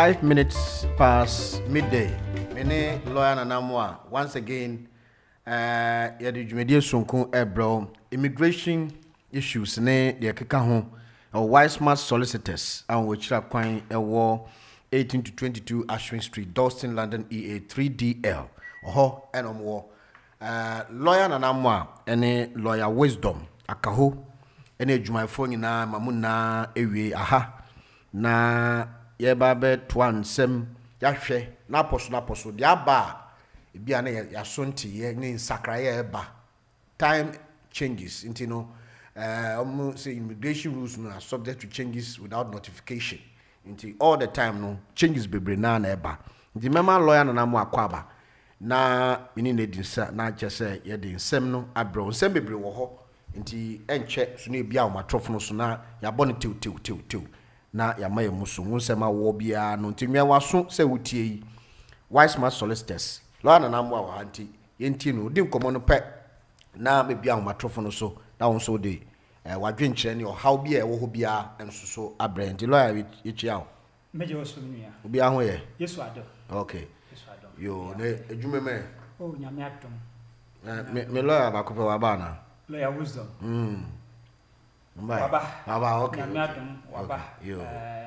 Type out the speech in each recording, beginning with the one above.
5 minutes past midday. Mene lawyer Nanamwa once again. Yadi Jumedi Sunku Ebro immigration issues ne de keka ho Wise Smart Solicitors and which are quite a war 18 to 22 Ashwin Street, Dalston, London, EA 3DL. Oho enomwo lawyer Nanamwa ene lawyer Wisdom akaho ene adwumayfo nyina mamuna ewie aha na yeba be twansem yahwe na poso de aba bia na yasonti ye ne nsakra ye eba time changes into say immigration rules are subject to changes without notification into all the time no changes bebre na eba the member lawyer na mo akwaba na ini ne dinsa na chese ye de nsem no abro nsem bebre wo ho nti enche so na bia o matrof no so na ya bone tew na ya maye muso nsem awo bia no nti nwa waso se wotie yi Wise Smart Solicitors lawyer na mo wa anti yenti no di nkomo no pe na be bia o matrof no so na won so de wadwen kire ne o how bia e wo ho bia enso so abre nti lawyer yechi awo meje wo so nua obi aho ye yesu ado okay yesu ado yo ne edwuma me oh nyame atom me lawyer ba ko pe wa ba na lawyer Wisdom Baba okay nyame atom waba yo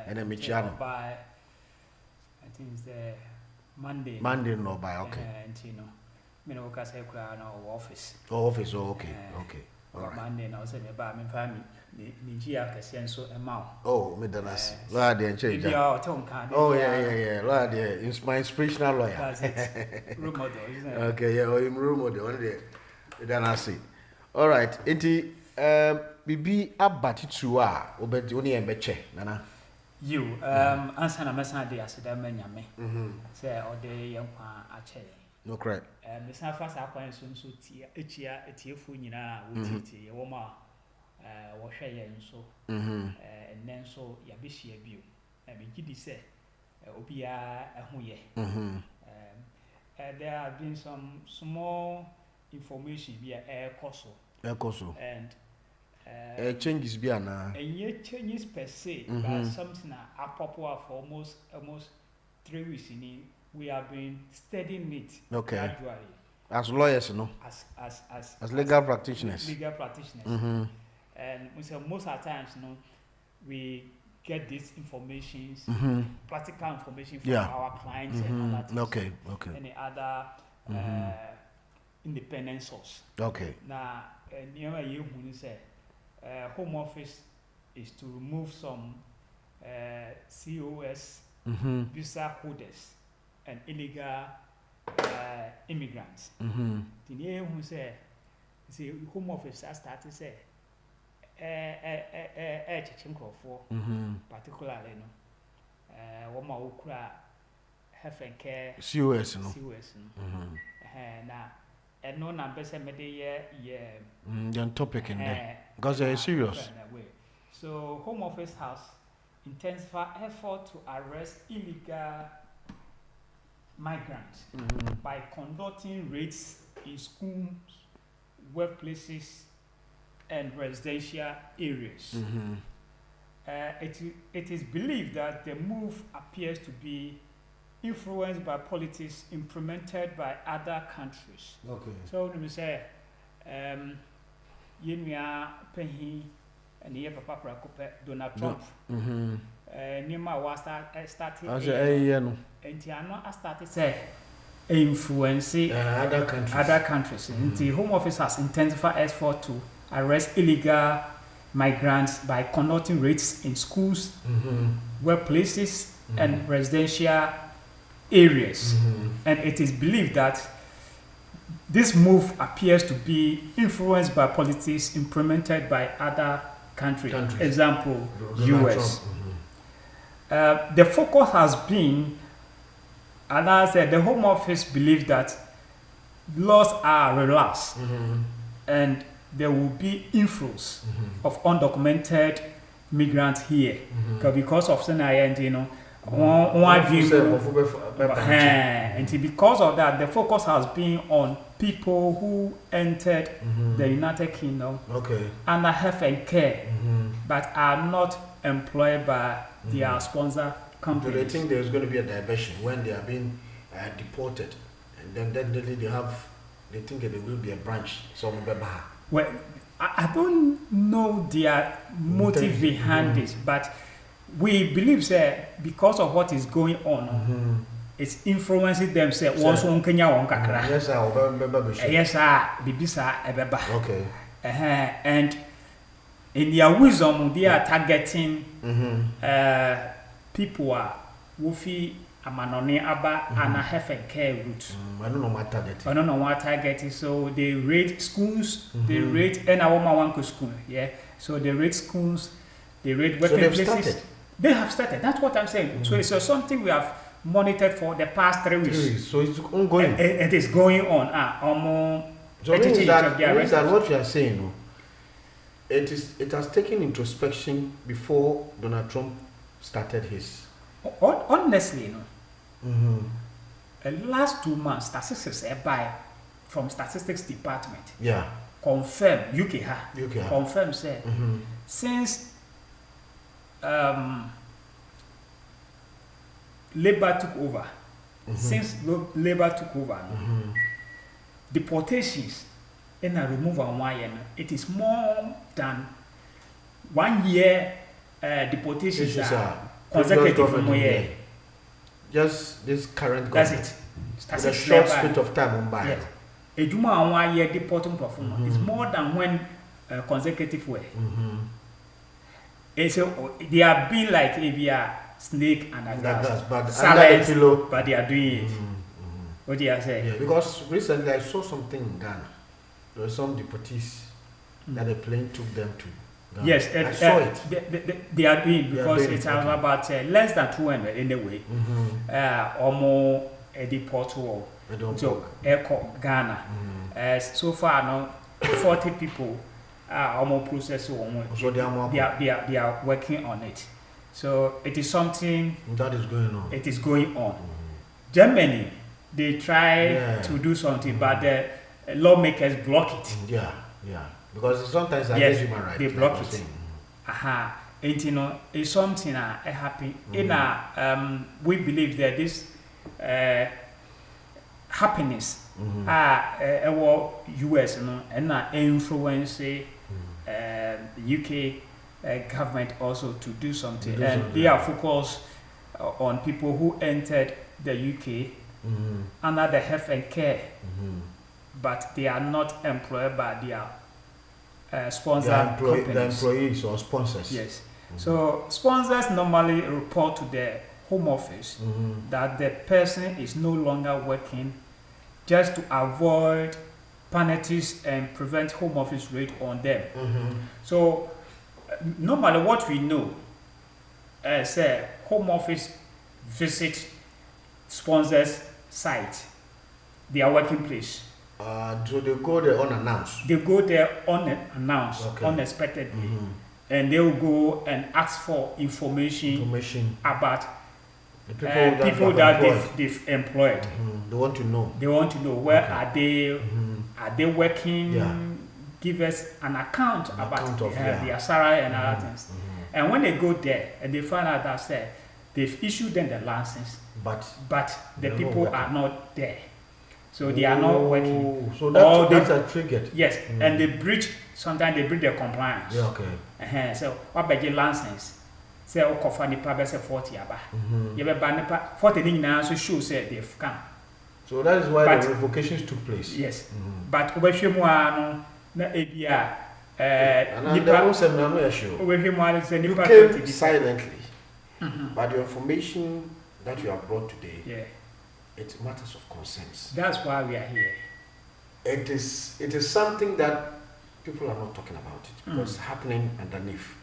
ene me chiano I think it's Monday no by okay you know me no ka say kura no office office okay all right Monday na say me ba me family ni ji akase nso ema oh me danas lawyer dey change oh yeah lawyer dey inspirational lawyer that's it role model isn't it okay yeah role model one dey danas all right enti bibi abatitu a obedi oni embeche nana you answer na message dey asida manyame say ode yenkwa ache no correct me san fa sa kwan so tia etiefo nyina wo titi ye wo ma wo hwe ye nso enen so ya be hia bio me gidi say obia eho ye there have been some small information via air coso and changes bi na changes per se but something that popular for almost 3 weeks in we have been studying it gradually as lawyers no as legal practitioners and we say most of the times we get this information practical information from our clients and other any other independent source now near you say Home Office is to remove some COS visa holders and illegal immigrants. The near who say Home Office has started say for particularly one more ukra health and care COS now and no number say me the topic in there because they are serious. So Home Office has intensified effort to arrest illegal migrants by conducting raids in schools, workplaces, and residential areas. It is believed that the move appears to be influenced by politics implemented by other countries. So let me say, Yenya Pehi and the Papa Prakope Donald Trump. Nima was started and Tiano started say influence other countries. The Home Office has intensified effort to arrest illegal migrants by conducting raids in schools, workplaces, and residential areas. And it is believed that this move appears to be influenced by politics implemented by other countries. Example, US. The focus has been, and I said, the Home Office believes that laws are relaxed and there will be inflows of undocumented migrants here. Because of and because of that, the focus has been on people who entered the United Kingdom under health and care, but are not employed by their sponsor companies. Do they think there's going to be a diversion when they are being deported, and then definitely they think that there will be a branch somewhere? Well, I don't know their motive behind this, but we believe that because of what is going on, it's influencing them. Say once one Kenya one kakra. Yes, Bibisa. Okay. And in their wisdom, they are targeting people are wofi amanone aba and a health care route. I don't know what target. I don't know what target is. So they raid schools, they raid and a woman one school. Yeah. So they raid schools, they raid working places. Started. They have started. That's what I'm saying. So it's something we have monitored for the past 3 weeks. So it's ongoing. It is going on. So means that what you are saying, it has taken introspection before Donald Trump started his. Honestly, the last 2 months, statistics from statistics department. Yeah. Confirm UK confirm say since Labour took over. Since Labour took over, deportations and a removal 1 year, it is more than 1 year deportations are consecutive from 1 year. Just this current government. That's it. With a short split of time on by. Yes. A Juma 1 year deporting performance is more than when consecutive way. And so they are being like a snake and a grass. But they are doing it. What do you say? Yeah, because recently I saw something in Ghana. There were some deportees that a plane took them to Ghana. Yes, I saw it. They are doing because it's about less than 200 anyway. Or more a deportable. So Ghana. So far now 40 people are almost processing. So they are working on it. So it is something that is going on. It is going on. Germany, they try to do something, but the lawmakers block it. Yeah. Because sometimes against human rights. They block it. And you know, it's something that happen. We believe that this happiness US and influence UK government also to do something. They are focused on people who entered the UK under the health and care, but they are not employed by their sponsor companies. The employees or sponsors. Yes. So sponsors normally report to the Home Office that the person is no longer working, just to avoid penalties and prevent Home Office raid on them. So normally what we know is Home Office visit sponsors' site, their working place. So they go there unannounced? They go there unannounced, unexpectedly. And they will go and ask for information about the people that they've employed. They want to know. They want to know where are they? Are they working? Yeah. Give us an account about their salary and other things. And when they go there and they find out that they've issued them the license, but the people are not there, so they are not working. So that's a trigger. Yes, and they breach. Sometimes they breach their compliance. Yeah, okay. So what about your license? Say o kofa nipa be say 40 aba. You be ba nipa 40 ni nyina so show say they've come. So that is why the revocations took place. Yes. But obehwemu no na ebia nipa no say na no show. Obehwemu say nipa came silently. But the information that you have brought today, it matters of concerns. That's why we are here. It is something that people are not talking about it because it's happening underneath.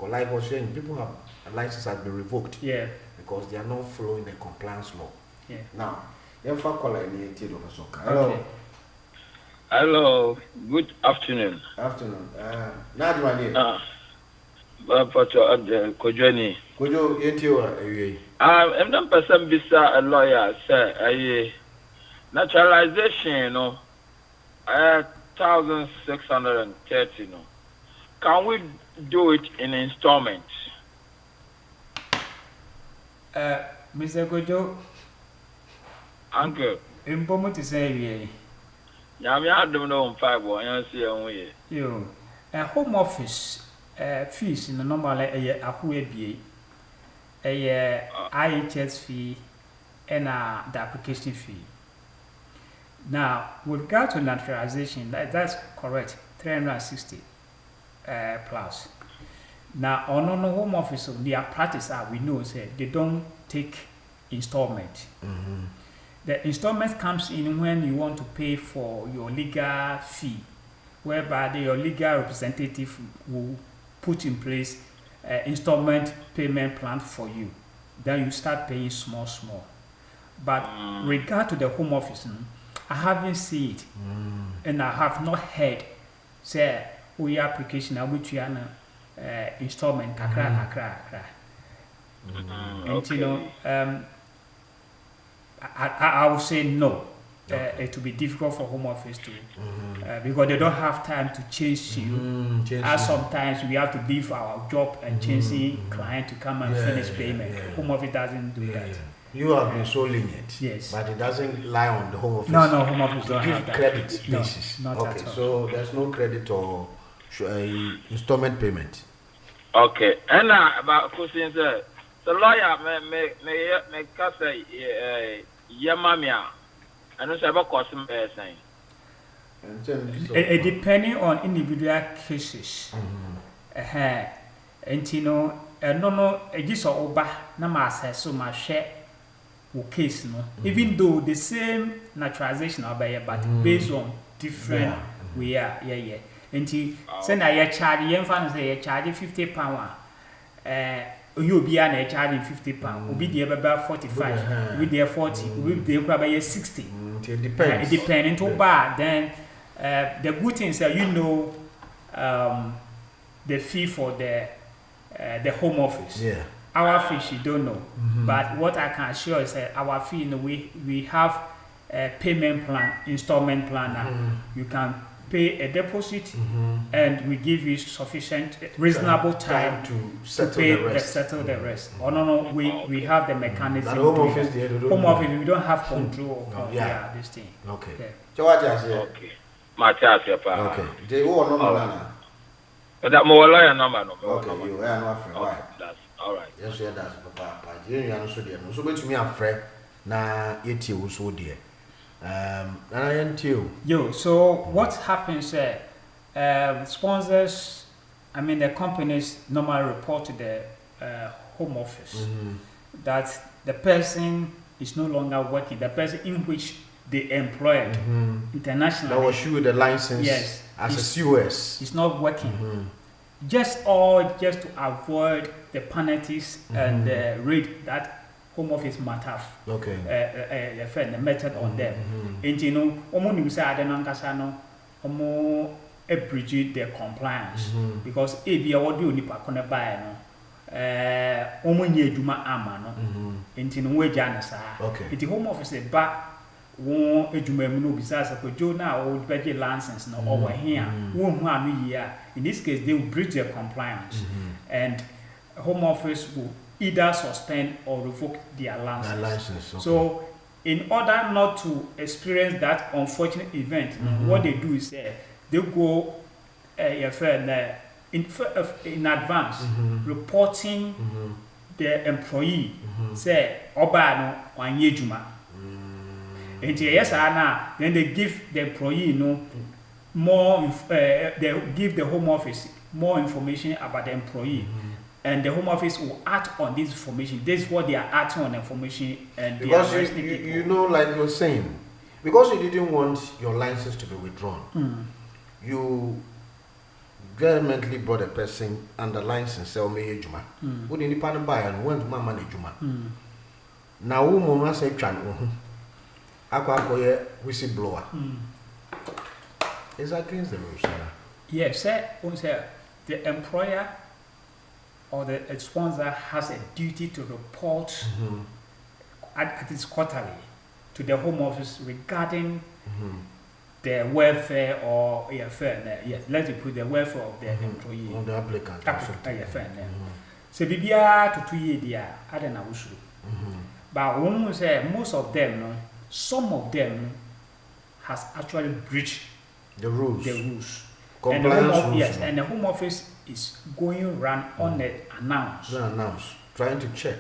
Like I was saying, people have licenses have been revoked because they are not following the compliance law. Now, hello. Hello. Good afternoon. Afternoon. Now do I need? Kojani. Kojo, yeti I'm not person bisa a lawyer say naturalization, 1,630. Can we do it in installments? Mr. Gojo, Uncle, important to say, Yamia don't know 5 or I see on way. you a home office fees in the normal a who a IHS fee and the application fee. Now, with regard to naturalization, that's correct, 360 plus. Now, on the home office, their practice we know say they don't take installment. The installment comes in when you want to pay for your legal fee, whereby your legal representative will put in place installment payment plan for you. Then you start paying small. But regard to the home office, I haven't seen it, and I have not heard say we application which you are installment kakra. And you know, I would say no. It will be difficult for home office to because they don't have time to change you. As sometimes we have to leave our job and chasing client to come and finish payment. Home office doesn't do that. You have been so lenient, yes, but it doesn't lie on the home office. No, home office don't give have that. credit basis. No, not okay, at all. so there's no credit or installment payment. Okay, and about questions, the lawyer may say, Yamamia, and it's about custom saying. It depending on individual cases. And you know, no, just over na so my share case no. Even though the same naturalization but based on different we are and you say na you charge you fan say you charge £50 you be an charging £50 we be about 45 we there 40 we be about 60 it depends. It depends into bad then the good thing is that you know the fee for the home office. Yeah. Our fee you don't know. But what I can assure is that our fee in the way we have a payment plan, installment plan. You can pay a deposit and we give you sufficient reasonable time to settle the rest. No, we have the mechanism. Home office we don't have control of this thing. Okay. Okay. Matthias, okay. They all know that more lawyer number. Okay, you are not friend. Why? That's all right. Yes, that's Papa. You are so dear. So bet me a friend na yeti wo so dear. Yo, so what happens sponsors, I mean the companies normally report to the home office that the person is no longer working, the person in which they employed internationally. That was you the license as a COS. It's not working. Just to avoid the penalties and the rate that home office might have. Okay. The method on them. And you know, omo say adenankasa no bridge their compliance because ebi awodi onipa kone buy no omo nye adwuma ama no. And you know we jana sa. Okay. The home office ba won adwuma mu no bisa sa ko jo na o beje license no over here. Won hu anu year. In this case they will bridge their compliance and home office will either suspend or revoke their license. Okay. So in order not to experience that unfortunate event, what they do is they go in advance reporting the employee say oba no wanye juma. And yes then they give the employee more they give the home office more information about the employee. And the home office will act on this information. This is what they are acting on information, and because you know, like you're saying, because you didn't want your license to be withdrawn, you vehemently brought a person under license. Say, "Omeyi juma." When you didn't buy and went to my money juma. Now, woman say, "Chan, akwa whistleblower." Is against the rules, sir. Yes, sir. The employer or the sponsor has a duty to report at its quarterly to the home office regarding the welfare or let's put the welfare of the employee or the applicant. So bibia to 2 years there, I don't know. But when we say most of them, no, some of them has actually breached The rules. And the Compliance home rules. yes, and the Home Office is going run unannounced Unannounced. Trying to check.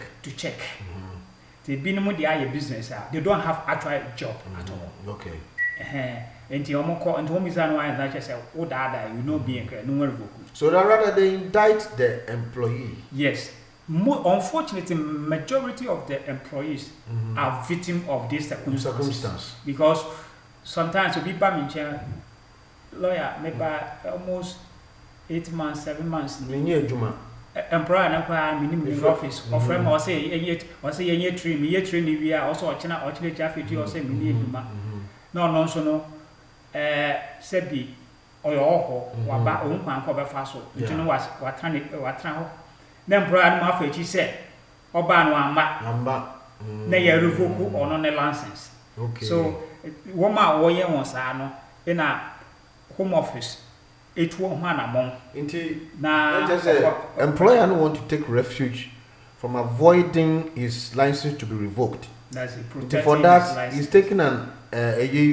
They've been with the business. They don't have actual job at all. Okay. And the home is not just say, oh, dada, you know, being no one. So that rather they indict the employee. Yes. Unfortunately, majority of the employees are victim of this circumstance. Because sometimes we be lawyer maybe almost 8 months, 7 months. Employer and employer in office or friend or say ye train we are also or Jaffe or say no so no sebi or your waba own man cover fast you know what trying then employer no after he said oba no amba na ye revoke or no license. Okay. So woman wo ye won sa no in a Home Office it won't man among employer don't want to take refuge from avoiding his license to be revoked. That's it. For that, he's taking an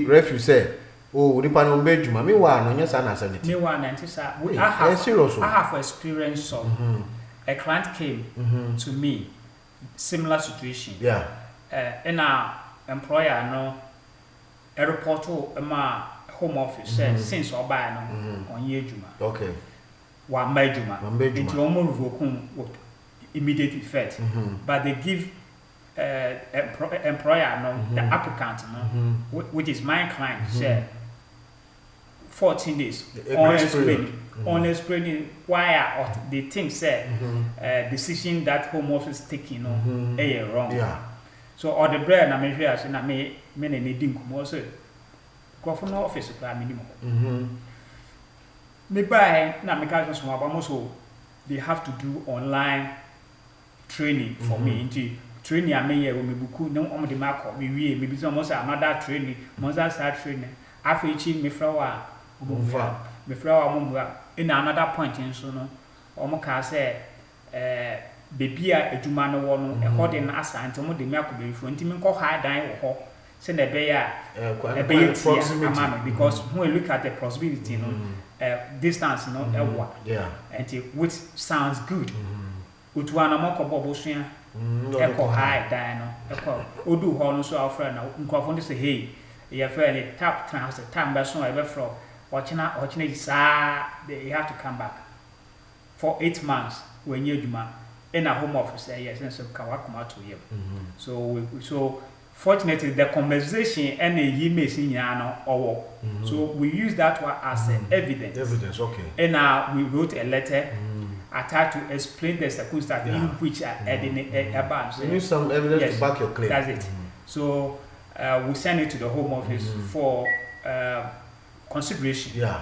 refuge. Say, oh, the panel bedroom. Meanwhile, no, yes, I'm not. Meanwhile, I have experience of a client came to me, similar situation. Yeah. And our employer no a report to my Home Office said since or by no on year juma. Okay. One by juma. Into almost with immediate effect. But they give employer no the applicant no which is my client said 14 days on explaining why or the thing said decision that Home Office taking no wrong. Yeah. So all the bread na me hwe ase na me na need nkumo so go from office kwa minimum. Me buy na me ka so aba so they have to do online training for me into training I me here me buku no om de mark me wie me bi so mo say another training mo start training afechi me flower me flower mo in another point so no omo ka say baby a adwuma no wo no e ho de na asante mo de me akobe fro ntimi nko ha dan wo ho se na be ya e be yet because when we look at the possibility no distance no yeah and which sounds good utuana mo ko bobo sua eko high dan no eko odu ho no so afra na nkofo no say hey ye fairly tap trans time be so e be fro ochina isa they have to come back for 8 months when you adwuma in a Home Office yes and so kawakuma to him. So fortunately the conversation and the emails in no or so we use that one as evidence. Okay. And we wrote a letter attached to explain the circumstances in which are adding about. You need some evidence to back your claim. That's it. So we send it to the Home Office for consideration. Yeah.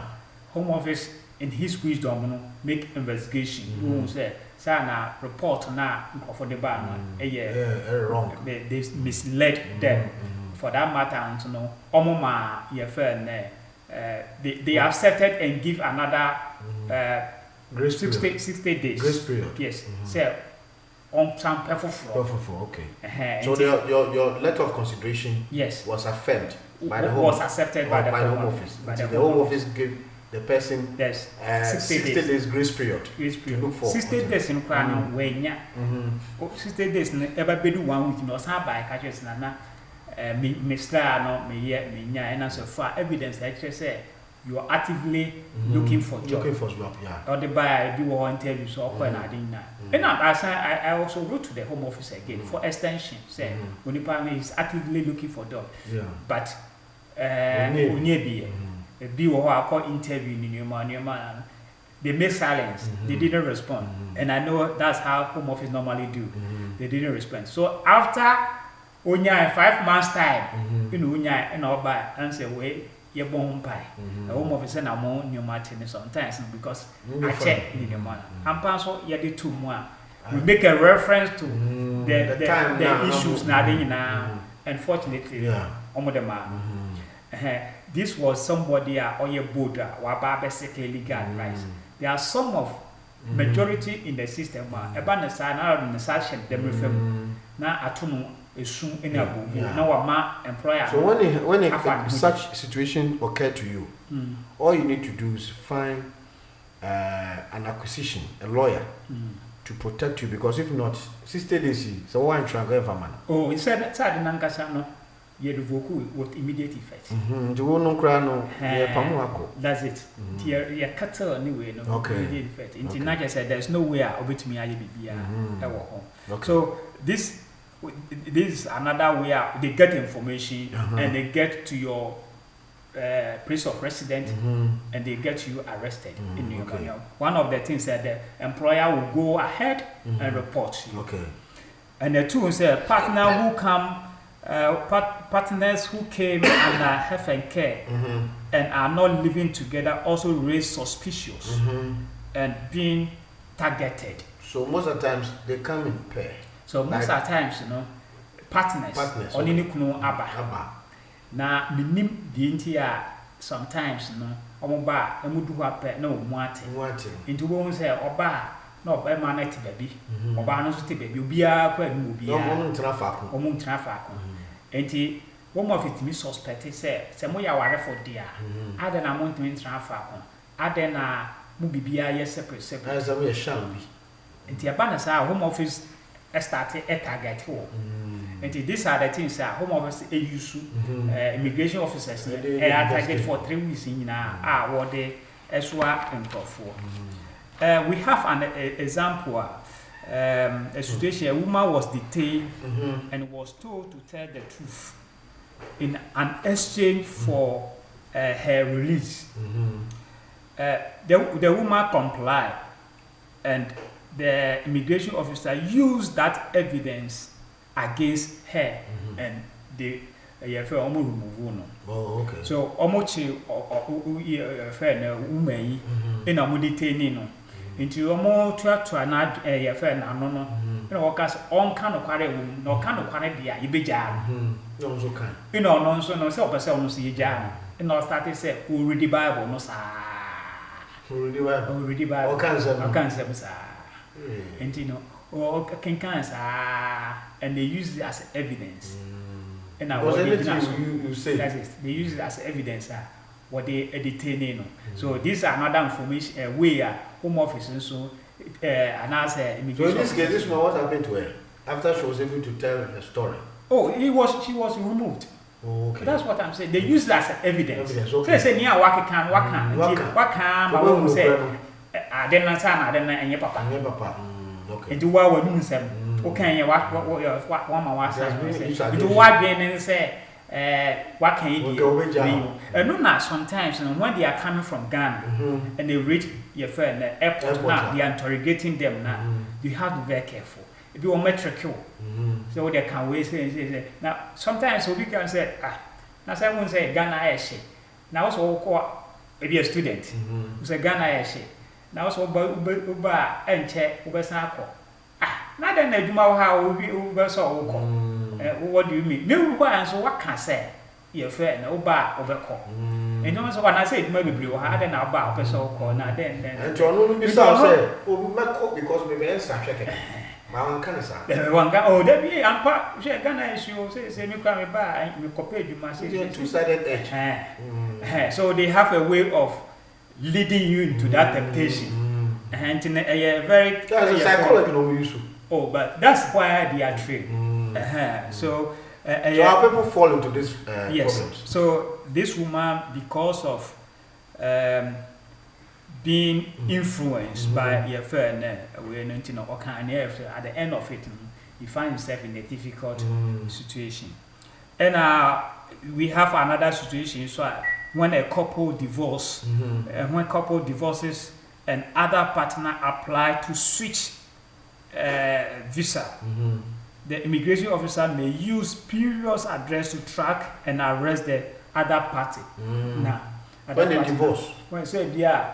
Home Office in his wisdom make investigation. Say sana report na for the ban wrong. They misled them. For that matter, you know, omoma ye friend they accepted and give another 60 days. Grace period. Yes. So on some okay. So your letter of consideration was affirmed by the Home accepted by the Home Office. The Home Office gave the person 60 days grace period. To look for 60 days in Kwano when 60 days ever be 1 week no sa by catches na Mr. no me nya and so far evidence that say you are actively looking for job. Yeah. Or the buyer do one interview so and I also wrote to the Home Office again for extension. Say when the is actively looking for job. Yeah. But be I call interview in your man. They made silence. They didn't respond. And I know that's how Home Office normally do. They didn't respond. So after 5 months time, you know, and all by answer way, you're born pie. The Home Office and I'm on your martin sometimes because I check in your man. I'm passing you did 2 more. We make a reference to the issues now. Unfortunately, the man. This was somebody on your border, where basically legal advice. There are some of majority in the system. About the sign out in the session, them na atono esu ene abubu na wama employer. So when such situation occur to you, all you need to do is find an acquisition, a lawyer, to protect you, because if not, 60 days, so why try to go man? Oh, he said that side nankasa no ye revoke with immediate effect. That's it. Ye cattle anyway no immediate effect. Inti Naja said there's no way I obey me aye bibia So this is another way they get information and they get to your place of residence and they get you arrested in New York. One of the things that the employer will go ahead and report you. And the two is a partner who come, partners who came under health and care and are not living together also raise suspicious and being targeted. So most of the times they come in pair. So most of the times, partners only kuno aba. Na minim di nti a sometimes omoba emudu hwa pe na omuate nti wo say oba na oba ma na te baby oba no so te baby obia kwa ni obia omo ntra faako nti wo mo fitimi suspect say mo ya ware for dia ade na mo ntimi ntra faako ade na mo bibia ye separate as we shall be nti aba na sa home office start a target wo and these are the things that Home Office use immigration officers are target for 3 weeks in what they SWA and for. We have an example, a situation a woman was detained and was told to tell the truth in an exchange for her release. The woman complied, and the immigration officer used that evidence against her and they remove no. Oh, okay. So omochi friend woman in a detaining no. Into omo to na friend no. You know cause on kan kware no kan kware dia ibeja. No so kan. You know no so no say opese no see ja. You know started say who read the Bible no sa. Who read the Bible? Who read the Bible? O kan say sa. And you know or can and they use it as evidence. And now what you say that is they use it as evidence what they detaining. So this is another information way Home Office so and as immigration. So in this case, this one what happened to her after she was able to tell the story? Oh, she was removed. Oh, okay. That's what I'm saying. They use it as evidence. Okay. So they say near what can but when we say I didn't and your papa. Okay. Into what we do some. Okay, what one my was into what being say what can you do? And no, sometimes when they are coming from Ghana and they reach your friend the airport now, they are interrogating them now. You have to be very careful. If you are metric, so they can wait. Say now sometimes we can say now someone say Ghana Airship. Now also call maybe a student who say Ghana Airship. Now so Uba and check Uba Sako. Not then I do how Uba so what do you mean? No one so what can say? Your friend Uba overcall. And also when I say maybe blue hard and about person call now then and John will be say because we may start checking. My one can say one guy oh there be and part Ghana issue say me come by me copy you must say two-sided edge. So they have a way of leading you into that temptation. And in a very psychology no use. Oh, but that's why they are trained. So our people fall into this yes. problems. So this woman, because of being influenced by your friend, at the end of it, he finds himself in a difficult situation. And we have another situation. So when a couple divorce, when couple divorces and other partner apply to switch visa, the immigration officer may use previous address to track and arrest the other party. Now, when they divorce, when say yeah,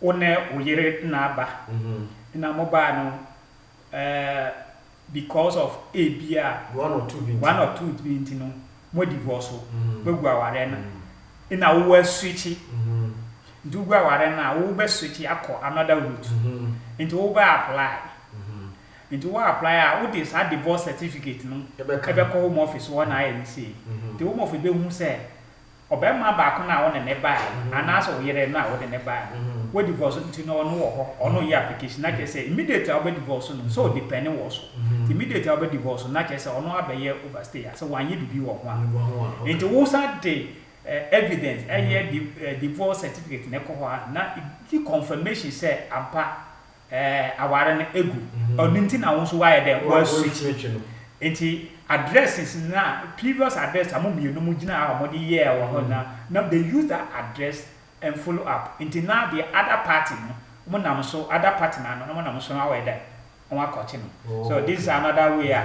one uyere naba, in a mobile because of ABR, one or two being more divorce, we go arena in our west switchy. Do go arena, we switch another route into over apply. into what apply what is a divorce certificate no ebe ko home office one na yen say the home office be hu say obema ba ko na won ne ba ana so yere na wo de ne ba we divorce into no no wo ono ye application na ke say immediately obe divorce no so depend wo so immediately obe divorce na ke say ono abaye overstay so wan ye bibi wo ho into wo sa de evidence the divorce certificate ne ko ho na the confirmation say ampa aware ne egu oninti na wo so wa ye dem was switch enti addresses na previous address amomienu mu gina amodi ye wo ho na now they use that address and follow up enti now the other party no mo nam so other party na no mo nam so na wa ye dem on wa kochi no so this is another way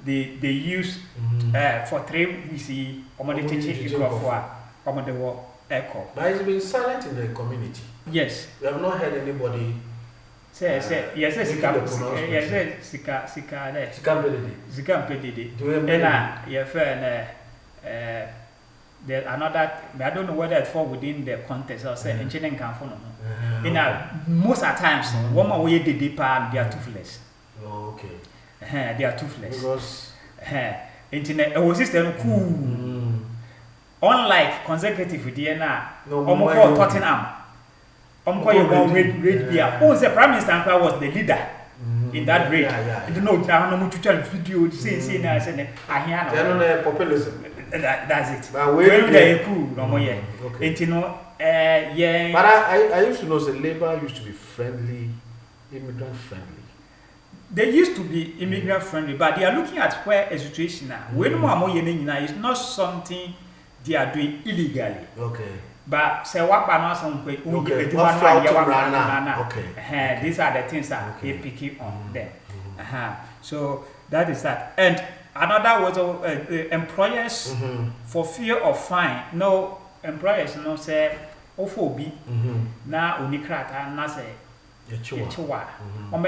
they use for 3 weeks omodi teach for omodi wo echo. But it's been silent in the community. Yes, we have not heard anybody say yes sika mpedede ena ye fair there another I don't know whether it fall within the context or say engineering can for no most at times one more way the deeper they are toothless. Oh, okay. They are toothless because internet our system cool unlike consecutive the na omo Tottenham red beer. Oh, the Prime Minister was the leader in that raid. I don't know, I don't know to tell video, say, I said, I hear populism. That's it. But where they cool, no more, yeah. And you know, yeah. But I used to know the Labour used to be friendly, immigrant friendly. They used to be immigrant friendly, but they are looking at where a situation now. When more is not something they are doing illegally. Okay. But say what banana some quick okay. These are the things that they pick on them. So that is that. And another was employers for fear of fine. No employers no say ofobi na unikrata na say yechiwa.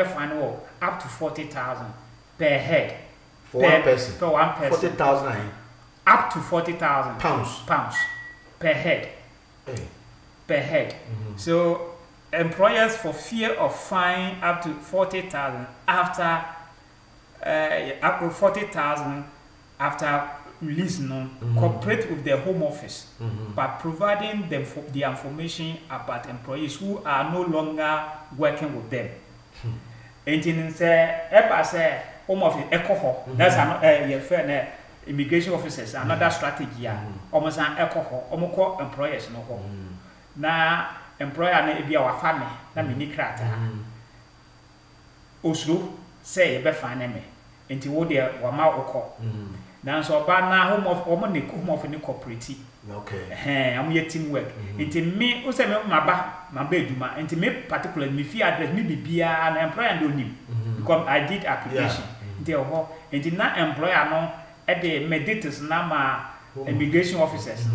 Fine up to 40,000 per head. For one person. For one person. 40,000 up to 40,000 pounds per head. Per head. So employers for fear of fine up to 40,000 after up to 40,000 after release cooperate with their home office by providing them for the information about employees who are no longer working with them. And in say home office alcohol that's an immigration officers another strategy almost an alcohol almost employers no ho na employer na ebia wa family na mini krata oslo say e be fine me enti wo de wa ma okọ na so ba na home of ni cooperative okay am ye team work enti me o say me ma ba eduma enti me particular me fee address me bibia na employer do nim because I did application enti ho enti na employer no at the meditators nama immigration officers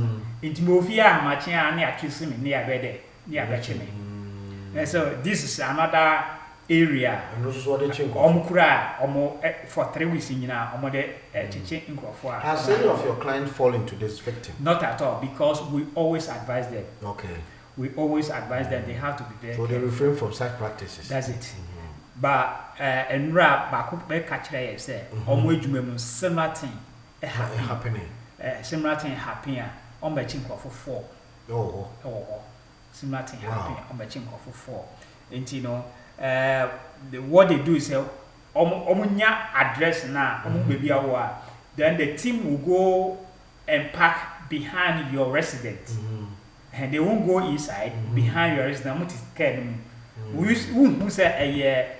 into Mofia Machia near kissing me near bed near me. So this is another area. And this is what they change. For 3 weeks in teaching. Has any of your clients fallen into this victim? Not at all, because we always advise them. Okay. We always advise them they have to be there. So they refrain from such practices. That's it. But and rap back be catch there say similar thing happening. Similar thing happening on my chin for 4. Similar thing happening on my chin for 4. And you know what they do is say omunya address na baby awa, then the team will go and park behind your residence. And they won't go inside behind your residence. Who say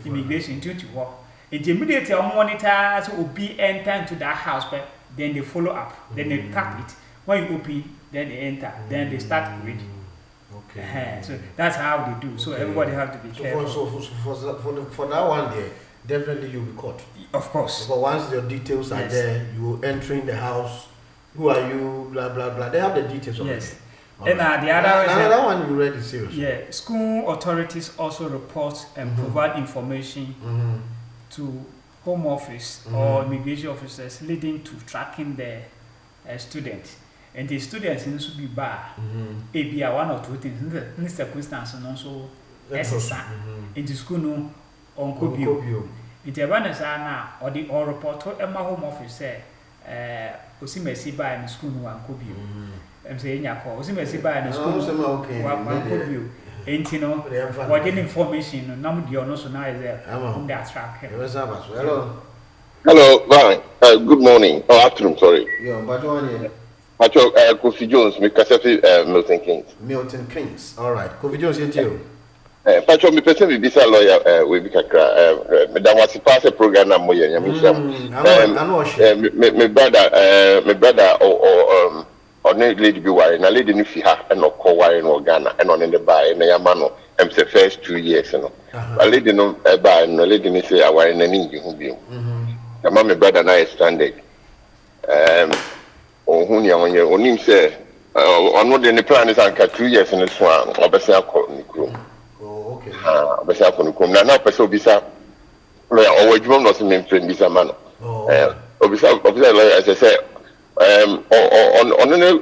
immigration to work. Immediately monitor so be enter into that house, but then they follow up, then they tap it. When you open, then they enter, then they start reading. Okay. So that's how they do. So everybody have to be careful. So for that one there, definitely you'll be caught. Of course. But once your details are there, you entering the house. Who are you? Blah blah blah. They have the details of it. And the other one you read is serious. Yeah, school authorities also report and provide information to home office or immigration officers leading to tracking the students. And the students in should be bar. It be one or two things in the circumstance and also ɛsesa nti school no ɔnkɔ bio nti ɛba ne saa na ɔde ɔrepɔto ɛma home office sɛ osimasi baa ne school no wankɔ bio sɛ yɛnya kɔ osimasi baa ne school no wankɔ bio nti no wɔde ne information no nam deɛ ɔno so na ayɛ sɛ ɔm de attract him. Hello, Brian. Good morning. Oh, afternoon, sorry. Yeah, but one here. Pacho, Kofi Jones, me Kasafi, Milton Keynes. Milton Keynes. All right. Kofi Jones, you. Pacho, me person be bisa lawyer, we be kakra. Me da wasi pass a program na moye nyamisham. Me brother, or ne lady be worried. Na lady ni fi ha, and no call worry no Ghana, and on in the bar, and yamano. I'm the first 2 years, you know. A lady no buy, no lady ni say I worry na need you be. The my brother and I standing. Who near on him say, on what the plan is anchor 2 years in this one, or Bessia Nikum. Oh, okay. Bessia Nikum. Now, Peso Bisa, or which one was in friend Bisa man. Obisa, lawyer, as I say, on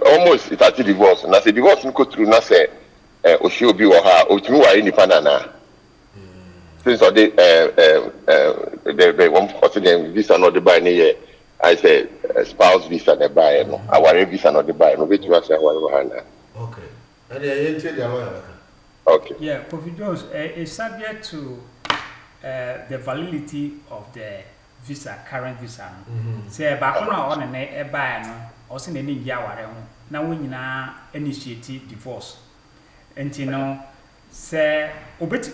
almost it at divorce, and as a divorce, you go through, na say, or she'll be or her, or you are independent. Since I did, the one for them visa not the buy any year. I say spouse visa the buy no. Our visa not the buy no. Which was our okay. And then you the lawyer. Okay. Yeah, Kofi Jones is subject to the validity of the visa, current visa. Say back on a buy no, or send any yaware. Now we na initiate divorce. And you know. Say obet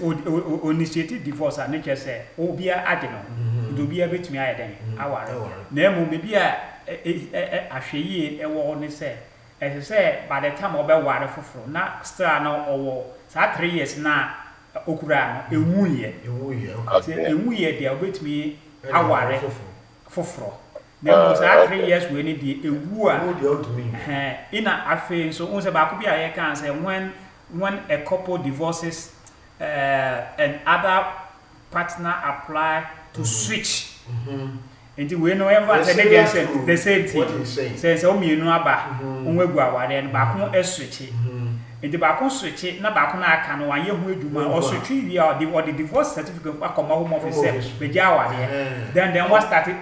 initiative divorce a nature say obia ade no do bia betumi ayeden aware na emu me bia ahweyi e wo ne say say by the time obeware foforo na still na owo sa 3 years na okura no ewuye okay ewuye dia obetumi aware foforo na mo sa 3 years we ne die ewu a ina afi so unse ba ko bia ye kan say when a couple divorces and other partner apply to switch. And we know everyone said the same thing. Says oh me no aba onwegu aware and back on switch. And the back on switch na back on aka no aye hu eduma or switch we are the divorce certificate come home office we aware. Then what started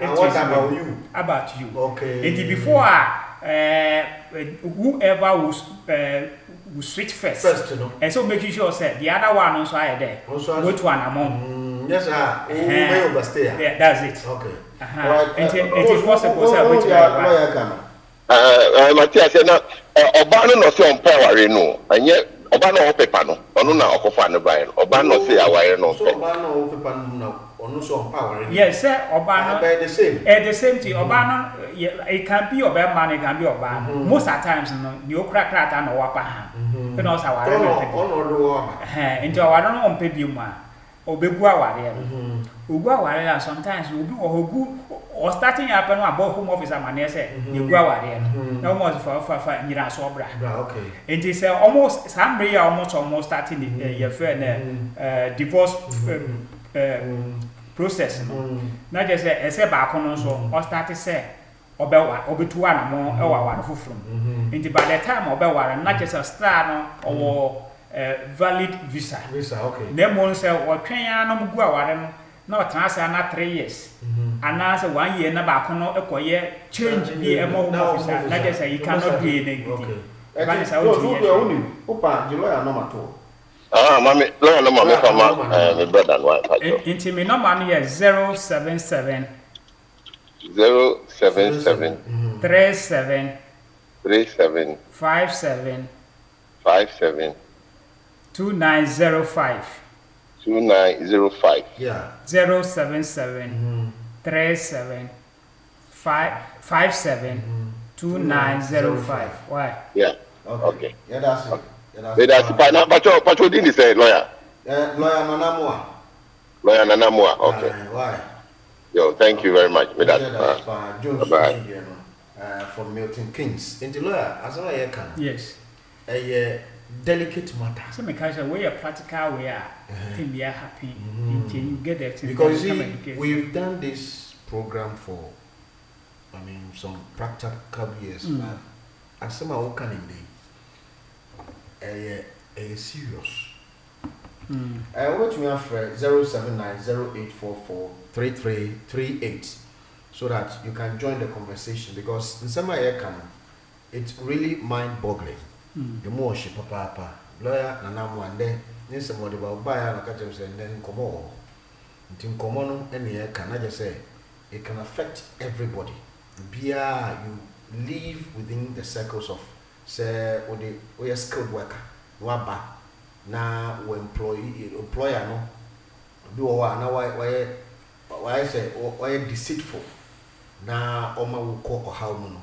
about you. Okay. And before whoever was we switch first you know? And so making sure say the other one also are there. Go to an amount. Yes, sir. May overstay. Yeah, that's it. Okay. Right. It is possible, sir. Which Matthias said, Obano no say on power no, and yet Obano paper no, or no okofa no buy. Obano say aware no. So Obano paper no, or no so on power. Yes, sir. Obano the same. At the same thing, Obano it can be Obama man, it can be Obano. Most of times, no, you crack and wapa. You know, so I don't know. Into I don't know on Pebuma or Begua warrior. Ugua warrior sometimes will be or good or starting up and about home office. I say, you go warrior. No more for Nira Sobra. Okay. It is almost somebody almost starting your friend divorce process. Not just a back on so or start to say. Obetua na mo e wa wan foforo nti by the time obeware na just a star no or valid visa okay na mo say o twen ya no mgu aware no na o transfer na 3 years ana say 1 year na ba ko no ekoye change bi e mo officer na just say you cannot do anything okay but say o do you opa the lawyer no matter mami lawyer no mami kama me brother and wife nti me number no is 077 077 37 57 2905 yeah 077 37 57 2905 why yeah okay yeah that's it that's it now Pacho didn't say lawyer lawyer Nanamua okay why yo, thank you very much for that. Bye. From Milton Keynes. In the lawyer, as well as can. Yes. A delicate matter. So, because we are practical, we are can be happy. You get that because we've done this program for, some practical years. As some are can be a serious. Over to me after 07908443338 so that you can join the conversation because in some way it's really mind-boggling. The more she papa lawyer and I'm one day then somebody about buy and catch him and then come on. In common any can I just say it can affect everybody. Bia you live within the circles of say or the or skilled worker waba na employer no do na why say why deceitful na oma will call how no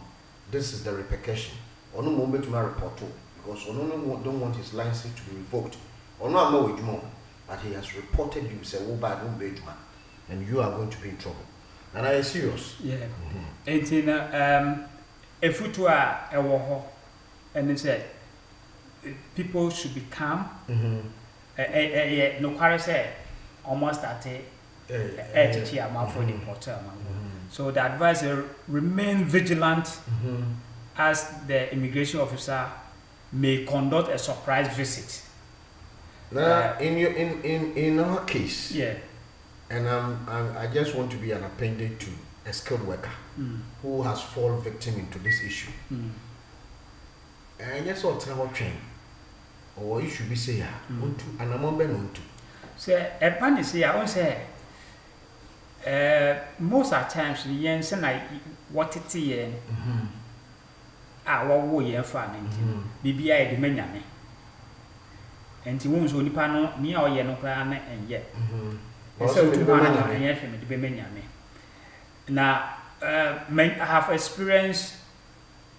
this is the repercussion ono mo betu report because ono no don't want his license to be revoked ono ama wedwuma but he has reported you say wo bad no bedwuma and you are going to be in trouble and I am serious efutu a ewo ho and it said people should be calm no kware say almost at for the portal so the advisor remain vigilant as the immigration officer may conduct a surprise visit. Now, in our case, and I just want to be an appendage to a skilled worker who has fallen victim into this issue. And yes, what travel train, or you should be saying, and I'm on to say a pan is here. I won't say most of the times, the yen say what it is. What wo ye fa na nti bibia e de manyame enti wo nso nipa no ni a oye no kra na enye so to manyame enye hwe me de be manyame na I have experienced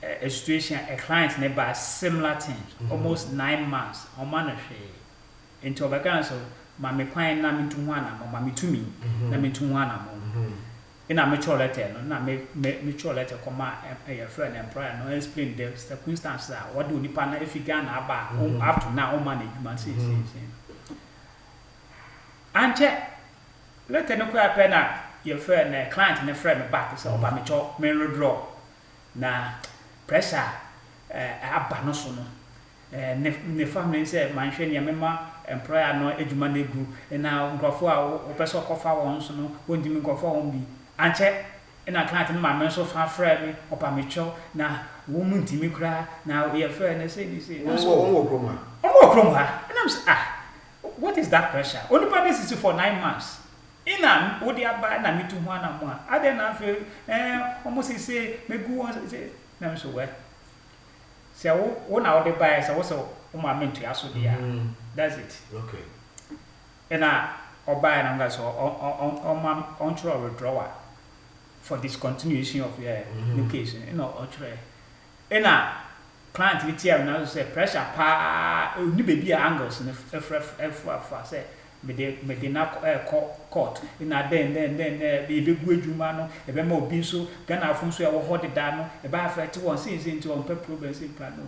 a situation a client never similar things almost 9 months o man hwe enti obeka so ma me kwan na me tu ho ana ma me tumi na me tu ho ana mo in a mature letter, no, na mature letter, comma, a friend and prior, no, explain the circumstances. What do the partner if you can about up to now, management, see. And check, let no cry penna, your friend, a client, and a friend back, so by mature, main draw. Na pressure, a banosono. The family said, my friend, your member, and prior, no, edumane group, and now go for our person coffee once, no, won't even go for me. And check in a client in my mental far frame or pamicho na woman Timmy cry now we are friend and say this and I'm what is that pressure? Only this is for 9 months. In an would you buy na me to one and one. I then feel almost say me go on say I'm so well. So one out the bias also my mentor also that's it. Okay. And or buy an angle so on trial withdrawal for discontinuation of your location, you know, or try. And client with here now say pressure pa ni baby angles in F say me not court in a then baby gwedwuma no e be ma obi so Ghana afun so e wo hode da no e ba affect one since into on problems in plan no.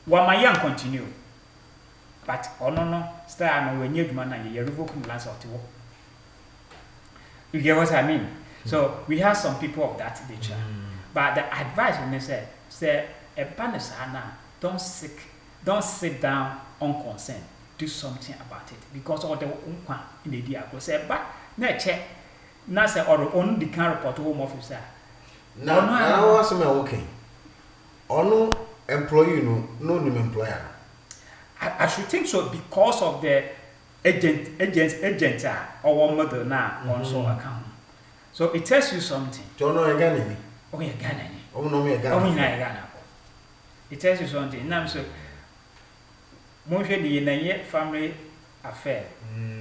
Wa ma yan continue. But no star no when you man and you revoke last of you get what I mean? So we have some people of that nature. But the advice when they say a panisana don't sit down unconcerned. Do something about it because all the in the dia go say but na check na say or on the can report home officer. Now I was me okay. Ono employee no employer. I should think so because of the agent or one mother now on so account. So it tells you something. Don't know again. Oh, yeah, Ghana. Oh, no, me Ghana. It tells you something. Now, so most of the family affair.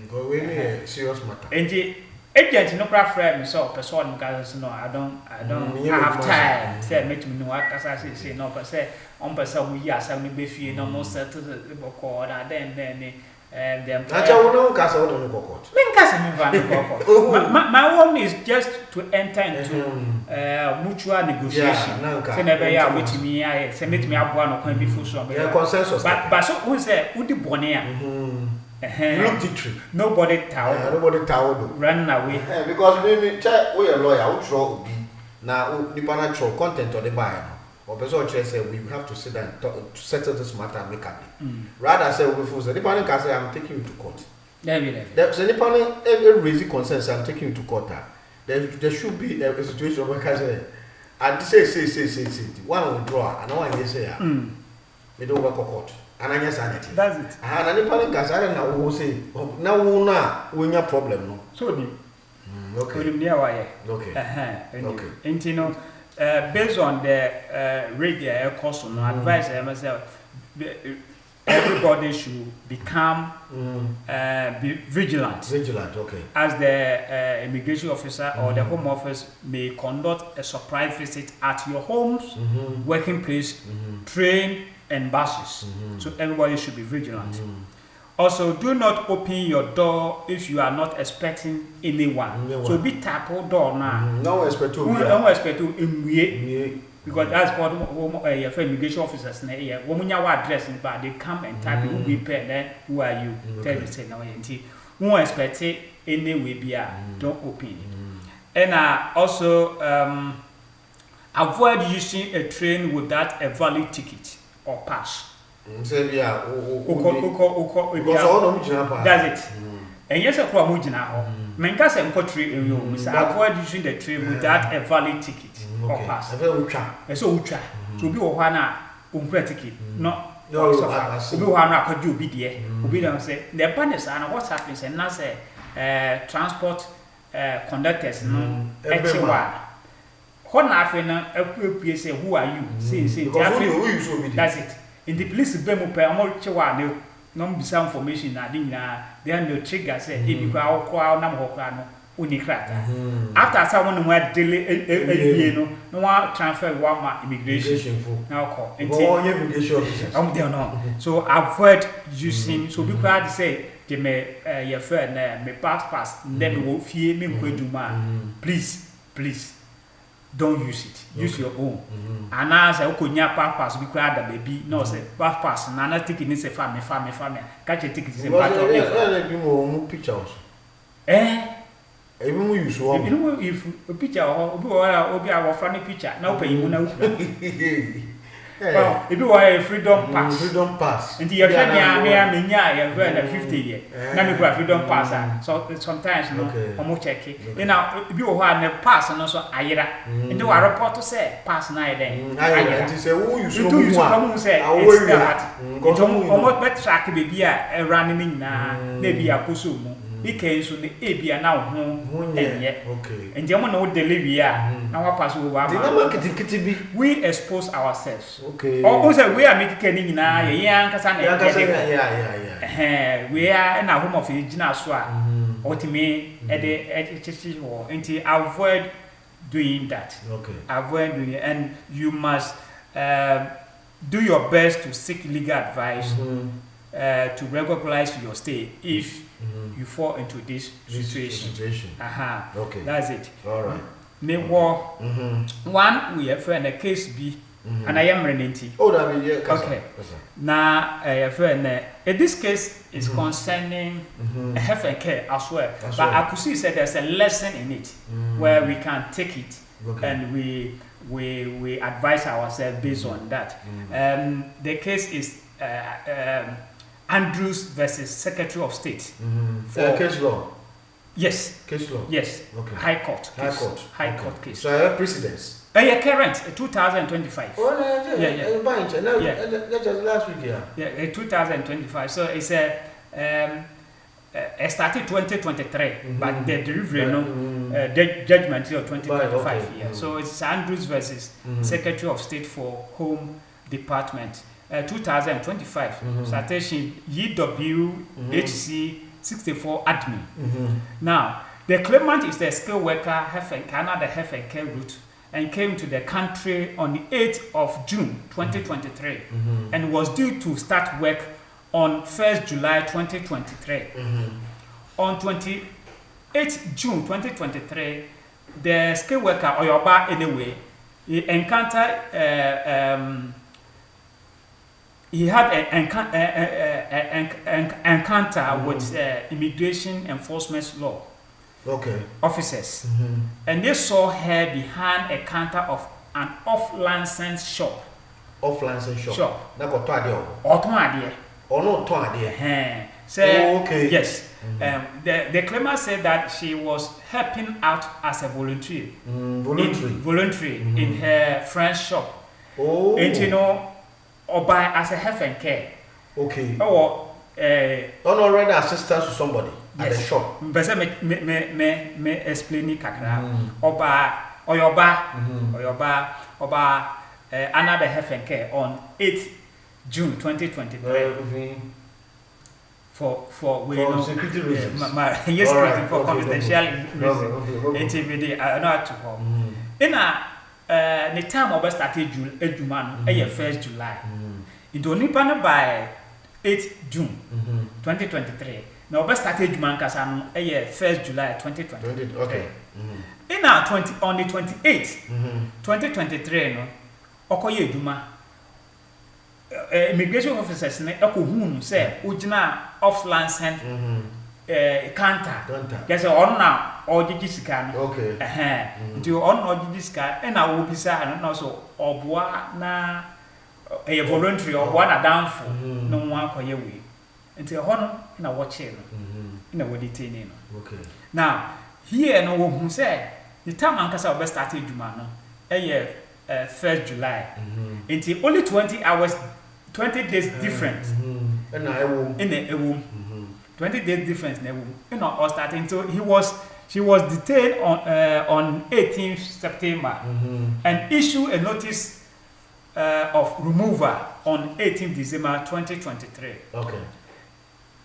Go away, serious matter. And the agent no craft friend, so person because no, I don't have time. Say, make me know what I say no, but say on person we are some be fear no more settled the board and then them. I don't castle on the court. My home is just to enter into mutual negotiation. Say never ya with me, I say meet me up one or can be full some consensus. But so who say who the bonnet? Nobody tower run away because we check we a lawyer who throw be now the financial content of the buyer. or person say we have to sit down and talk, to settle this matter amicably. Rather say we feel say the panel can say I'm taking you to court. So the panel every raising concerns I'm taking you to court. There should be a situation where can say and say one withdraw and one yes say we don't work court. And I just anything. That's it. And the panel can say now we say now we have problem no. So Okay. Okay. And you know, based on the radio course, advice myself, everybody should become be vigilant. Vigilant, okay. As the immigration officer or the home office may conduct a surprise visit at your homes, working place, train and buses. So everybody should be vigilant. Also, do not open your door if you are not expecting anyone. So be tap your door now. No expect to. No expect to because that's what your immigration officers say. When you are addressing, but they come and tap you. Who be paid? Then who are you? Tell me say no. Who expect it anyway? Be don't open it. And also avoid using a train without a valid ticket or pass. That's it. And yes, a cromujina. Menka say country in you, avoid using the train without a valid ticket or pass. And so ucha to be one ticket. No, Ubuana could you be there? Ubi say the banners and what happens and not say transport conductors no actually. What nothing say who are you? Say that's it. In the police bemu pe amolchewa no bisa information na dey na then the trigger say e bi kwa okwa na mhokra no unikrata after someone no delay no one transfer one ma immigration now call immigration officers they no so avoid using so be kwa say they me your friend me pass then go fie me nkwaduma please don't use it. Use your own. And as I okonya pass be crowd the baby. No say pass. Na ticket ni say family. Catch a ticket say part of it. Pictures. Even we use one. If a picture or obi our funny picture. Now pay you na. Well, if you want a freedom pass. And you can me 50 years. Now me go freedom pass. So sometimes no omo check it. Now if you want a pass and also ayira. And you are report to say pass na then. Ayira. It say who you so mu one. Say it's that. Omo bet track baby a running na be akoso mu. Ike so the ebia na ho enye. Okay. And you no delivery na wa pass over. We expose ourselves. Okay. Or say we are making nyina ye ankasa na we are na home of gina so a otime e ho nti avoid doing that. Okay. Avoid doing it, and you must do your best to seek legal advice to regularize your stay if you fall into this situation. Okay. That's it. All right. Me one we have a case B and I am renting. Oh, that means okay. Now this case is concerning health and care as well. But I could see that there's a lesson in it where we can take it and we advise ourselves based on that. The case is Andrews versus Secretary of State. For case law. Yes. Case law. Yes. Okay. High Court. High Court case. So I have precedents. Yeah, current 2025. Oh, that's just last week, Yeah, 2025. So it's started 2023, but the delivery judgment till 2025. Yeah. So it's Andrews versus Secretary of State for Home Department. 2025. Citation UWHC 64 admin. Now, the claimant is the skilled worker health and care route and came to the country on the 8th of June 2023 and was due to start work on 1st July 2023. On 28th June 2023, the skilled worker Oyoba anyway, he encountered he had an encounter with immigration enforcement law officers, and they saw her behind a counter of an off-license shop. Off-license shop. Shop. Na ko to ade o. Oton ade. Ono to ade. Say, okay. Yes. The claimant said that she was helping out as a volunteer. Voluntary in her friend's shop. Oh. And you know, or by as a health and care. Okay. Or already assistance to somebody at the shop. But me explain it kakra. Oyoba another health and care on 8th June 2023. For security reasons. Yes, for confidential reasons. NTVD I know to home. In the time of started June, 1st July. It only by 8th June 2023. Now best started June kasam 1st July 2023. Okay. In our on the 28th 2023 no okoye Juma immigration officers ne ekohunu say ojina off license counter guess on na ogigi sika no okay nti on ogigi sika e na wo bisa no na so oboa na voluntary oboa na danfo no nwa akoye we nti ho no na wo che no na wo detain no okay now here no wo hu say the time ankasa we start adwuma no 1st July until only 20 hours 20 days difference in a room 20 days difference in a room you know all starting so she was detained on 18th September and issued a notice of removal on 18th December 2023 okay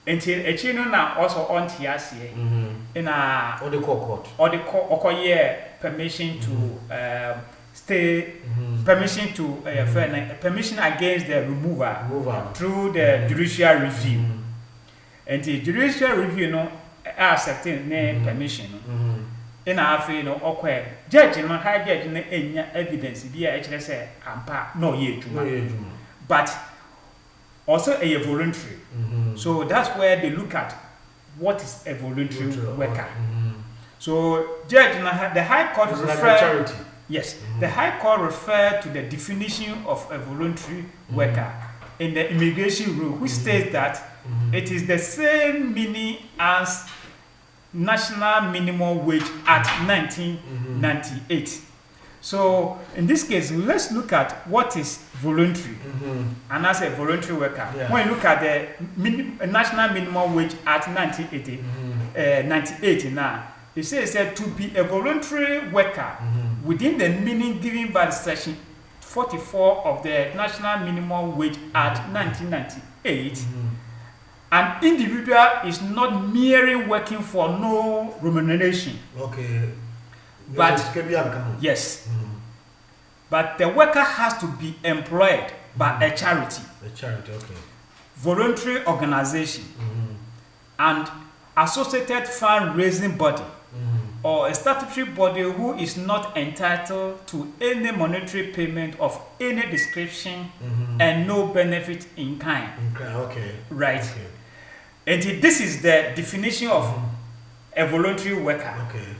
until a chino now also on TRCA in a or the court permission to stay permission to permission against the removal through the judicial review and the judicial review no accepting permission in our no okwe judge no high judge no enya evidence bi a ekere say ampa no ye juma but also a voluntary so that's where they look at what is a voluntary worker so judge no the high court referred yes, the High Court referred to the definition of a voluntary worker in the immigration rule, which states that it is the same meaning as National Minimum Wage Act 1998. So, in this case, let's look at what is voluntary and as a voluntary worker. Yeah. When you look at the National Minimum Wage Act 1998 now, it says that to be a voluntary worker within the meaning given by Section 44 of the National Minimum Wage Act 1998, an individual is not merely working for no remuneration. Okay. But yes, but the worker has to be employed by a charity. A charity, okay. Voluntary organization and associated fundraising body. Or a statutory body who is not entitled to any monetary payment of any description and no benefit in kind. Okay. Right. Okay. And this is the definition of a voluntary worker. Okay.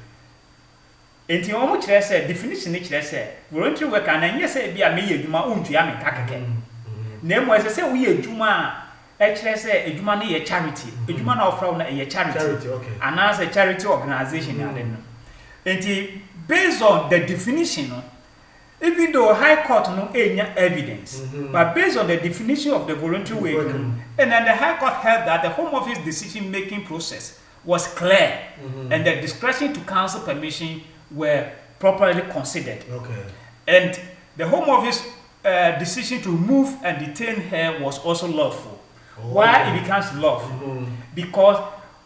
And you almost say definition is voluntary worker and yes, be a me juma untuya me kakake. Name was say we a juma. Actually, say a human a charity. A human from a charity. Okay. And as a charity organization, and based on the definition, even though High Court no any evidence, but based on the definition of the voluntary work, and then the High Court held that the Home Office decision-making process was clear, and the discretion to cancel permission were properly considered. Okay. And the Home Office decision to remove and detain her was also lawful. Why it becomes lawful? Because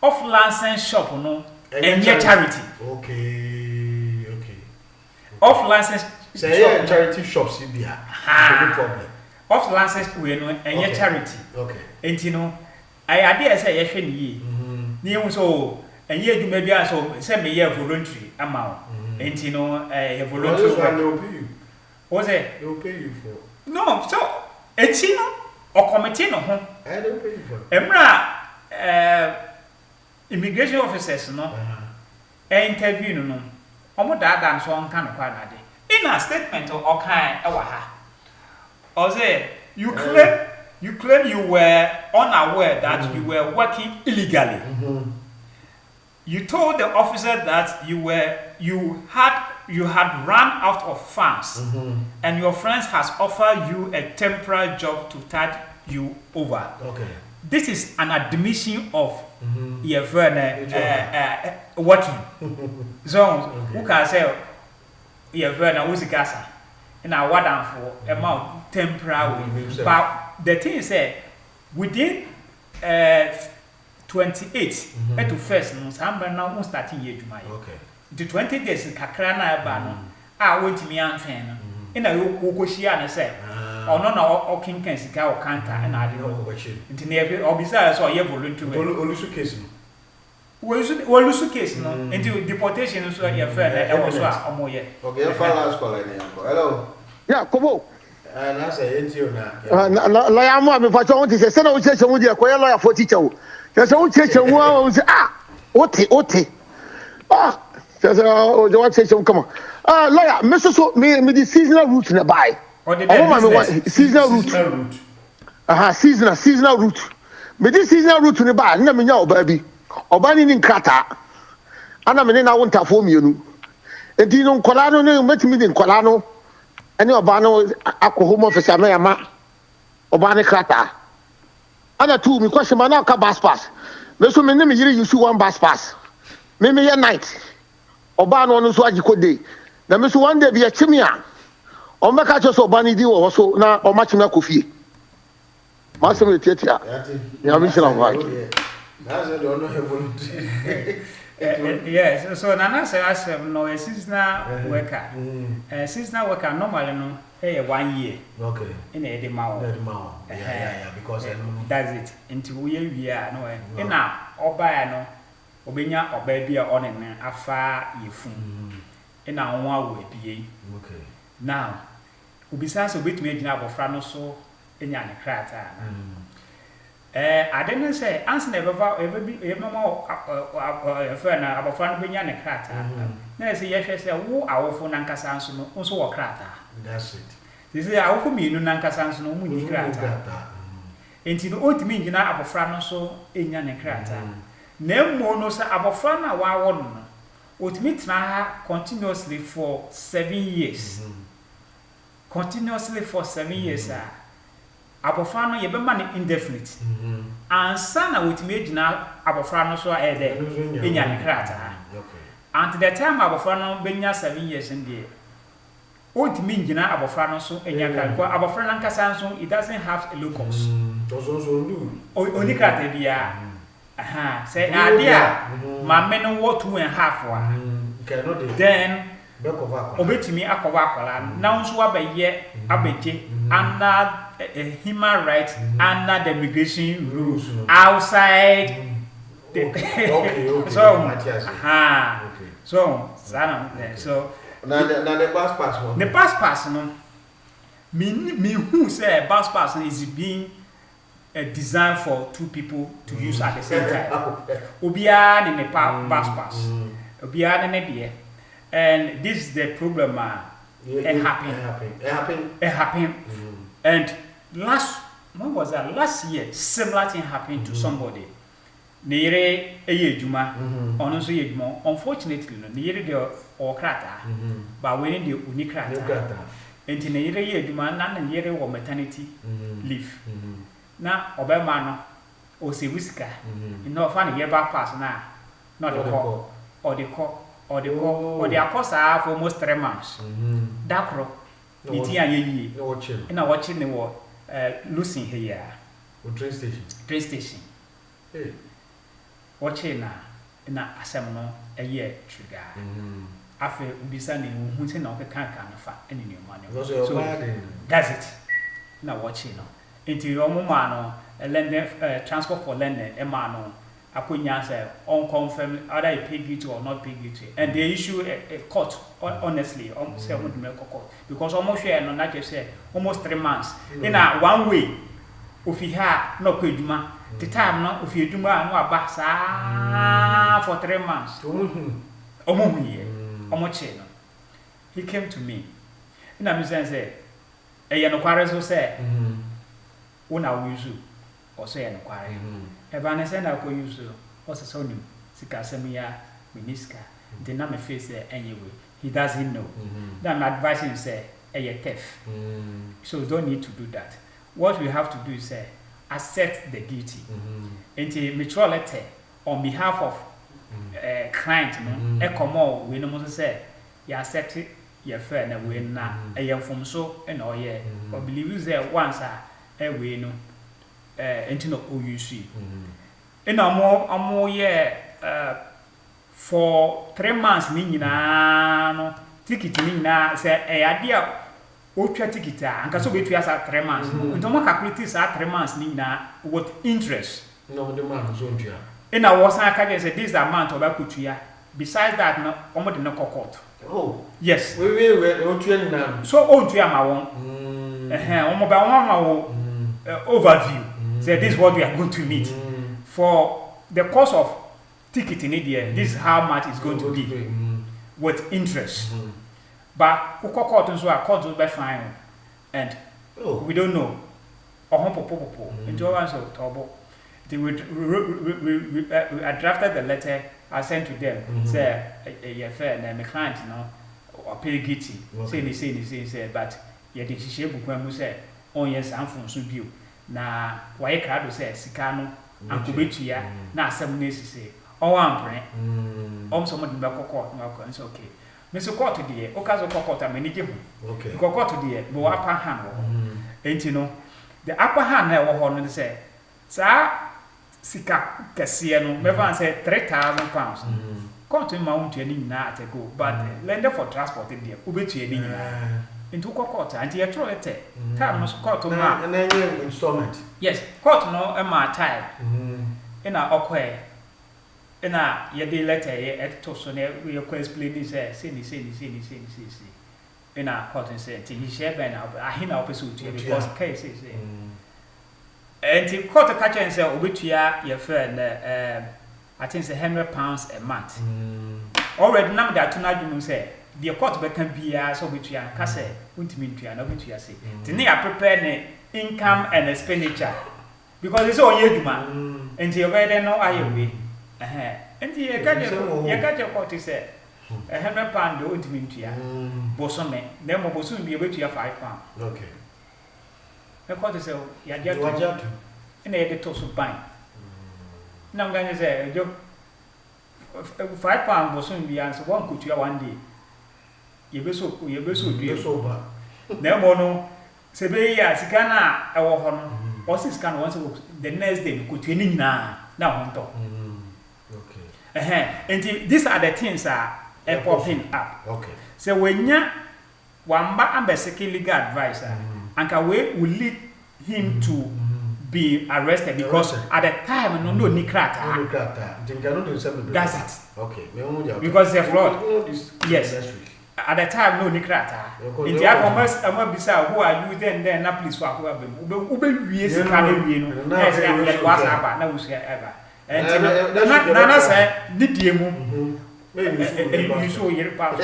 of license shop no and charity. Okay. Off license say charity shops you be no problem. Off license we no and charity. Okay. And you know I idea say ye hwe ni ni hu so and ye adwuma bia so say me ye voluntary amount. And you know voluntary work. What's it? They will pay you for. No, so echi no or committee no ho. I don't pay you for. Emra immigration officers no interview no omo dada nso onka no kwa na de in a statement or kind or say you claim you were unaware that you were working illegally. You told the officer that you had run out of funds, and your friends has offered you a temporary job to tide you over. Okay. This is an admission of your friend working. So who can say your friend who's gasa and I want for amount temporary. But the thing is within 28 to first no samba now starting year July. Okay. The 20 days in Kakrana Bano, I went to me and fan. In a Yokoshia and say, or no, King Kensika or Kanta, and I don't know what you did. Or besides, or you voluntary. Olusu case. Olusu case, no, into deportation, so your friend, and also a more yet. Okay, last call. Hello. Yeah, Kobo. And I say, it's you now. Lawyer, I'm for someone to say, send out church with your lawyer for teacher. There's no church and one say, Ote. There's a one church, come on. Lawyer, Mr. So, me the seasonal route in the buy. Or the seasonal route. Seasonal route. Me this seasonal route in the buy, no, me know, baby. Obani in Krata. And I'm in a winter for me, you. And you know, Colano, no, met me in Colano. And your Bano, home office, Amayama, Obani Krata. Other two, me question, man, bus pass. There's so many you see one bus pass. Maybe a night. Obano knows what you could do. Now, Miss one day be a chimia. Or make a just Obani do also now, or much milk of you. Master, you have mentioned right. Yes, so Nana says, no, a seasonal worker. Seasonal worker normally no, 1 year. Okay. In a demo. Yeah, because that's it. Until we are no, and now, or buy no, Obinya or baby on an afar ye fun. In our 1 way, okay. Now, besides a bit made up of Frano so in Yan Crata. I didn't say, answer ever be a more friend about Fran Binyana Crata. There's a yes, who our phone and Cassanso, also a crata. That's it. This is our for me, no Nancasanso, no Muni Crata. Until the old mean you know about Frano so in Yan Crata. No more no sir about Frana one. Would meet now continuously for 7 years. Continuously for 7 years, sir. Abofano ye be man indefinite. And sana with me na abofano so e there. Enya ne krata. And the time abofano benya 7 years in there. Old me ngina abofano so enya krata. Abofano nkasa so it doesn't have a locus. Oni krata bia. Aha, say adia ma me no what 2.5 wa. Then obetimi akova akola na nso abaye abeje under human rights under the immigration rules outside okay. So now the bus pass one. The bus pass no me who say bus pass is being designed for 2 people to use at the same time. Obia in the bus pass. Obia in the and this is the problem it happened. And last year similar thing happened to somebody. Nere ejuma ono so ejuma unfortunately no nere de okrata but when the unikrata enti nere ejuma na nere wo maternity leave na obema no o se wisika no fa ne yeba pass na no de call or the akosa for almost 3 months. Dakro iti ayeyi na watching the losing here train station watching na asem no a year trigger afa ubisa ne hu se na okeka na fa ene ne ma so that's it na watching no into your mama no transport for learning e ma no akonya say unconfirmed either you pay it or not pay it, and they issue a court honestly say court because almost share no na just say almost 3 months in a 1 way of ha no kwaduma the time no of eduma no aba sa for 3 months omo hu ye omo che no he came to me ina mi sense e no kware so se una wuzu o so ye no kware e ba ne se na ko yuzu o se so nim sika semia miniska de na me face anyway he doesn't know then I'm advising say a theft so don't need to do that. What we have to do is say accept the duty into mutuality on behalf of client no e komo we no say you accept your friend and we na e from so and oh yeah but believe say once we no into no use in amo yeah for 3 months ni nyina no ticket ni nyina say e ade a otwa ticket a anka so betu asa 3 months nto mo calculate sa 3 months ni nyina with interest no the man so ntua in a was I can say this amount of akutua besides that no omo de no court. Oh yes we otua ni na so ontua ma won omo ba won ma wo overview say this is what we are going to need for the cost of ticket in India. This is how much it's going to be with interest. But court and so our court will be fine and we don't know. Into our answer trouble. I drafted the letter I sent to them. Say a fair and the client or pay gitty. Say but yet the shape when say oh yes I'm from Subu. Na why crowd say Sikano and Kubitia na 7 days say oh I'm praying. Someone back court no it's okay. Mr. Court today, Okazo court I mean okay. Court today, but upper hand ain't you know the upper hand now one say sir sika kesiye no me van say 3,000 pounds court in mount any na to go but lender for transport there obetu any na into court and you throw it time no court ma and then installment yes court no e ma time ina okwe ina ye dey letter ye to so na we explain this say ina court say he share ben ahina opesu because case is and the court catcher and say obetua your friend I think say £100 a month already now that to na say the court be can be so obetua ka say untimi ntua na obetua say the ne prepare ne income and expenditure because it's all yeduma and you better know ayewe and the catcher court say £100 untimi ntua bosome na mo bosom be obetua £5 okay. The court say ya get to and they to so buy now going to say you £5 was soon be answer one could you one day you be so do so bad no mono say be ya sikana e wo ho no o si scan once the next day could you ni na one talk okay and these are the things are popping up okay so when ya wamba ambassador legal advisor and can we will lead him to be arrested because at the time no nikrata that's it okay because the fraud yes at the time no nikrata in the almost bisa who are you then na police for who ube wie sika na wie no yes ya was aba na we share ever and na say didie mu you show your power.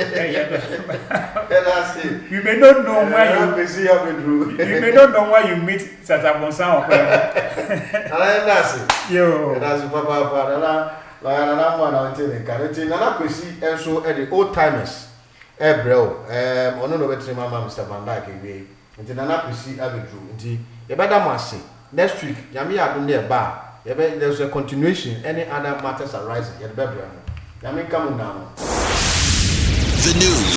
You may not know where you may not know where you meet Satabonsan or that's it. Yo, that's Papa. La one until the carriage. Nana Kwesi and so at the old timers. Bro, ono no betre mama Mr. Van Dyke we. Nti Nana Kwesi abedru. Nti e beda mase. Next week, yami adum there ba. There's a continuation. Any other matters arising, you'd be The news.